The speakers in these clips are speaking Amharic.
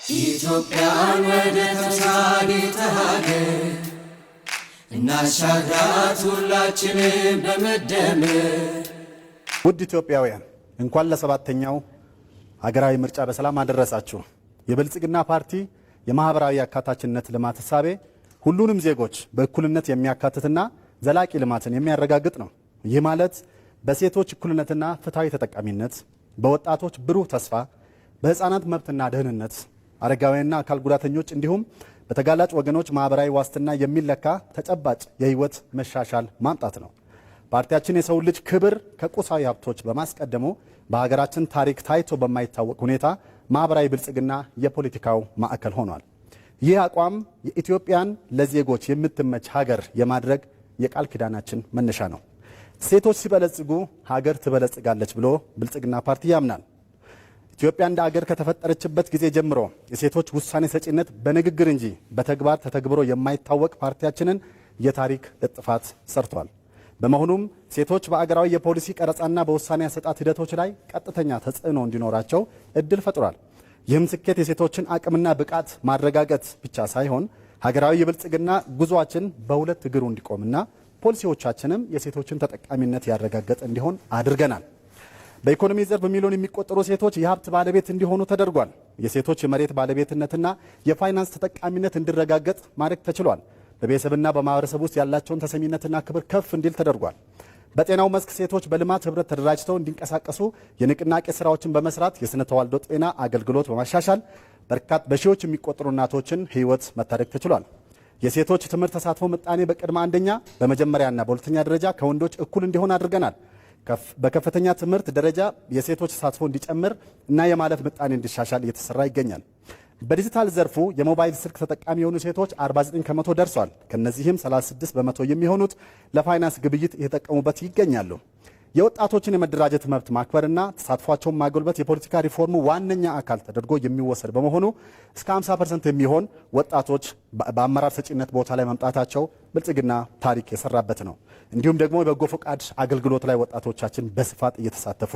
ኢትዮጵያን ወደ ተምሳሌተ ሀገር እናሻግራት ሁላችንም በመደመር። ውድ ኢትዮጵያውያን እንኳን ለሰባተኛው ሀገራዊ ምርጫ በሰላም አደረሳችሁ። የብልጽግና ፓርቲ የማህበራዊ አካታችነት ልማት እሳቤ ሁሉንም ዜጎች በእኩልነት የሚያካትትና ዘላቂ ልማትን የሚያረጋግጥ ነው። ይህ ማለት በሴቶች እኩልነትና ፍትሃዊ ተጠቃሚነት፣ በወጣቶች ብሩህ ተስፋ፣ በህፃናት መብትና ደህንነት፣ አረጋውያንና አካል ጉዳተኞች እንዲሁም በተጋላጭ ወገኖች ማህበራዊ ዋስትና የሚለካ ተጨባጭ የህይወት መሻሻል ማምጣት ነው። ፓርቲያችን የሰው ልጅ ክብር ከቁሳዊ ሀብቶች በማስቀደሙ በሀገራችን ታሪክ ታይቶ በማይታወቅ ሁኔታ ማህበራዊ ብልጽግና የፖለቲካው ማዕከል ሆኗል። ይህ አቋም የኢትዮጵያን ለዜጎች የምትመች ሀገር የማድረግ የቃል ኪዳናችን መነሻ ነው። ሴቶች ሲበለጽጉ ሀገር ትበለጽጋለች ብሎ ብልጽግና ፓርቲ ያምናል። ኢትዮጵያ እንደ ሀገር ከተፈጠረችበት ጊዜ ጀምሮ የሴቶች ውሳኔ ሰጪነት በንግግር እንጂ በተግባር ተተግብሮ የማይታወቅ ፓርቲያችንን የታሪክ እጥፋት ሰርቷል። በመሆኑም ሴቶች በአገራዊ የፖሊሲ ቀረጻና በውሳኔ አሰጣጥ ሂደቶች ላይ ቀጥተኛ ተጽዕኖ እንዲኖራቸው እድል ፈጥሯል። ይህም ስኬት የሴቶችን አቅምና ብቃት ማረጋገጥ ብቻ ሳይሆን ሀገራዊ የብልጽግና ጉዟችን በሁለት እግሩ እንዲቆምና ፖሊሲዎቻችንም የሴቶችን ተጠቃሚነት ያረጋገጠ እንዲሆን አድርገናል። በኢኮኖሚ ዘርፍ በሚሊዮን የሚቆጠሩ ሴቶች የሀብት ባለቤት እንዲሆኑ ተደርጓል። የሴቶች የመሬት ባለቤትነትና የፋይናንስ ተጠቃሚነት እንዲረጋገጥ ማድረግ ተችሏል። በቤተሰብና በማህበረሰብ ውስጥ ያላቸውን ተሰሚነትና ክብር ከፍ እንዲል ተደርጓል። በጤናው መስክ ሴቶች በልማት ህብረት ተደራጅተው እንዲንቀሳቀሱ የንቅናቄ ስራዎችን በመስራት የስነ ተዋልዶ ጤና አገልግሎት በማሻሻል በሺዎች የሚቆጠሩ እናቶችን ህይወት መታደግ ተችሏል። የሴቶች ትምህርት ተሳትፎ ምጣኔ በቅድመ አንደኛ በመጀመሪያና በሁለተኛ ደረጃ ከወንዶች እኩል እንዲሆን አድርገናል። በከፍተኛ ትምህርት ደረጃ የሴቶች ተሳትፎ እንዲጨምር እና የማለፍ ምጣኔ እንዲሻሻል እየተሰራ ይገኛል። በዲጂታል ዘርፉ የሞባይል ስልክ ተጠቃሚ የሆኑ ሴቶች 49 ከመቶ ደርሷል። ከነዚህም 36 በመቶ የሚሆኑት ለፋይናንስ ግብይት እየተጠቀሙበት ይገኛሉ። የወጣቶችን የመደራጀት መብት ማክበርና ተሳትፏቸውን ማጎልበት የፖለቲካ ሪፎርሙ ዋነኛ አካል ተደርጎ የሚወሰድ በመሆኑ እስከ 50% የሚሆን ወጣቶች በአመራር ሰጪነት ቦታ ላይ መምጣታቸው ብልጽግና ታሪክ የሰራበት ነው። እንዲሁም ደግሞ የበጎ ፈቃድ አገልግሎት ላይ ወጣቶቻችን በስፋት እየተሳተፉ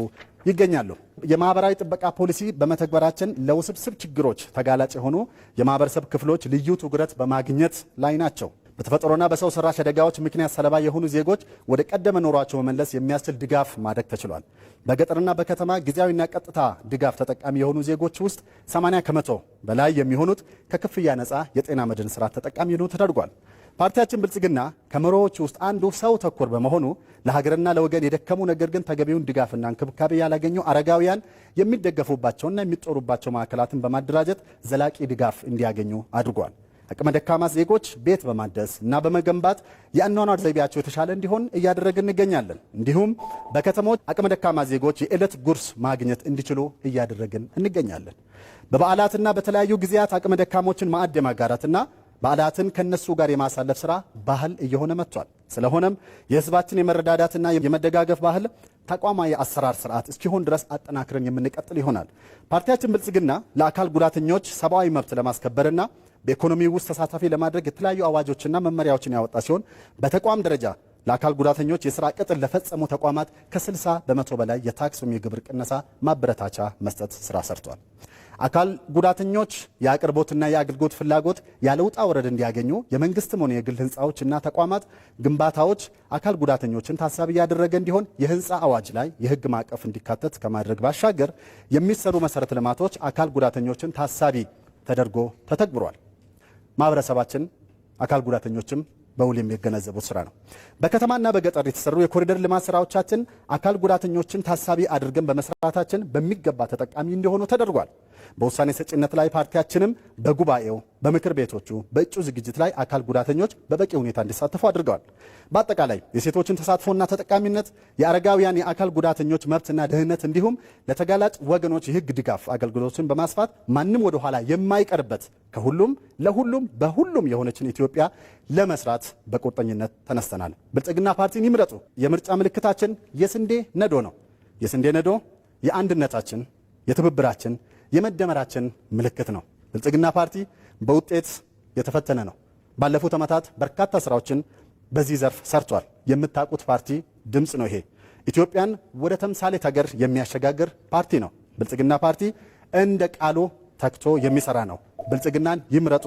ይገኛሉ። የማህበራዊ ጥበቃ ፖሊሲ በመተግበራችን ለውስብስብ ችግሮች ተጋላጭ የሆኑ የማህበረሰብ ክፍሎች ልዩ ትኩረት በማግኘት ላይ ናቸው። በተፈጥሮና በሰው ሰራሽ አደጋዎች ምክንያት ሰለባ የሆኑ ዜጎች ወደ ቀደመ ኖሯቸው መመለስ የሚያስችል ድጋፍ ማድረግ ተችሏል። በገጠርና በከተማ ጊዜያዊና ቀጥታ ድጋፍ ተጠቃሚ የሆኑ ዜጎች ውስጥ 80 ከመቶ በላይ የሚሆኑት ከክፍያ ነፃ የጤና መድን ስርዓት ተጠቃሚ ሆኑ ተደርጓል። ፓርቲያችን ብልጽግና ከመሪዎቹ ውስጥ አንዱ ሰው ተኮር በመሆኑ ለሀገርና ለወገን የደከሙ ነገር ግን ተገቢውን ድጋፍና እንክብካቤ ያላገኙ አረጋውያን የሚደገፉባቸውና የሚጦሩባቸው ማዕከላትን በማደራጀት ዘላቂ ድጋፍ እንዲያገኙ አድርጓል። አቅመ ደካማ ዜጎች ቤት በማደስ እና በመገንባት የአኗኗር ዘይቤያቸው የተሻለ እንዲሆን እያደረግን እንገኛለን። እንዲሁም በከተሞች አቅመ ደካማ ዜጎች የዕለት ጉርስ ማግኘት እንዲችሉ እያደረግን እንገኛለን። በበዓላትና በተለያዩ ጊዜያት አቅመ ደካሞችን ማዕድ የማጋራትና በዓላትን ከነሱ ጋር የማሳለፍ ስራ ባህል እየሆነ መጥቷል። ስለሆነም የህዝባችን የመረዳዳትና የመደጋገፍ ባህል ተቋማዊ አሰራር ስርዓት እስኪሆን ድረስ አጠናክረን የምንቀጥል ይሆናል። ፓርቲያችን ብልጽግና ለአካል ጉዳተኞች ሰብአዊ መብት ለማስከበርና በኢኮኖሚ ውስጥ ተሳታፊ ለማድረግ የተለያዩ አዋጆችና መመሪያዎችን ያወጣ ሲሆን በተቋም ደረጃ ለአካል ጉዳተኞች የስራ ቅጥር ለፈጸሙ ተቋማት ከ60 በመቶ በላይ የታክስ ወይም የግብር ቅነሳ ማበረታቻ መስጠት ስራ ሰርቷል። አካል ጉዳተኞች የአቅርቦትና የአገልግሎት ፍላጎት ያለ ውጣ ወረድ እንዲያገኙ የመንግስትም ሆነ የግል ህንፃዎችና ተቋማት ግንባታዎች አካል ጉዳተኞችን ታሳቢ ያደረገ እንዲሆን የህንፃ አዋጅ ላይ የህግ ማዕቀፍ እንዲካተት ከማድረግ ባሻገር የሚሰሩ መሰረተ ልማቶች አካል ጉዳተኞችን ታሳቢ ተደርጎ ተተግብሯል። ማህበረሰባችን አካል ጉዳተኞችም በውል የሚገነዘቡት ስራ ነው። በከተማና በገጠር የተሰሩ የኮሪደር ልማት ስራዎቻችን አካል ጉዳተኞችን ታሳቢ አድርገን በመስራታችን በሚገባ ተጠቃሚ እንዲሆኑ ተደርጓል። በውሳኔ ሰጪነት ላይ ፓርቲያችንም በጉባኤው፣ በምክር ቤቶቹ፣ በእጩ ዝግጅት ላይ አካል ጉዳተኞች በበቂ ሁኔታ እንዲሳተፉ አድርገዋል። በአጠቃላይ የሴቶችን ተሳትፎና ተጠቃሚነት፣ የአረጋውያን የአካል ጉዳተኞች መብትና ደህንነት እንዲሁም ለተጋላጭ ወገኖች የህግ ድጋፍ አገልግሎትን በማስፋት ማንም ወደ ኋላ የማይቀርበት ከሁሉም ለሁሉም በሁሉም የሆነችን ኢትዮጵያ ለመስራት በቁርጠኝነት ተነስተናል። ብልጽግና ፓርቲን ይምረጡ። የምርጫ ምልክታችን የስንዴ ነዶ ነው። የስንዴ ነዶ የአንድነታችን፣ የትብብራችን፣ የመደመራችን ምልክት ነው። ብልጽግና ፓርቲ በውጤት የተፈተነ ነው። ባለፉት ዓመታት በርካታ ስራዎችን በዚህ ዘርፍ ሰርቷል። የምታውቁት ፓርቲ ድምፅ ነው። ይሄ ኢትዮጵያን ወደ ተምሳሌት ሀገር የሚያሸጋግር ፓርቲ ነው። ብልጽግና ፓርቲ እንደ ቃሉ ተግቶ የሚሰራ ነው። ብልጽግናን ይምረጡ።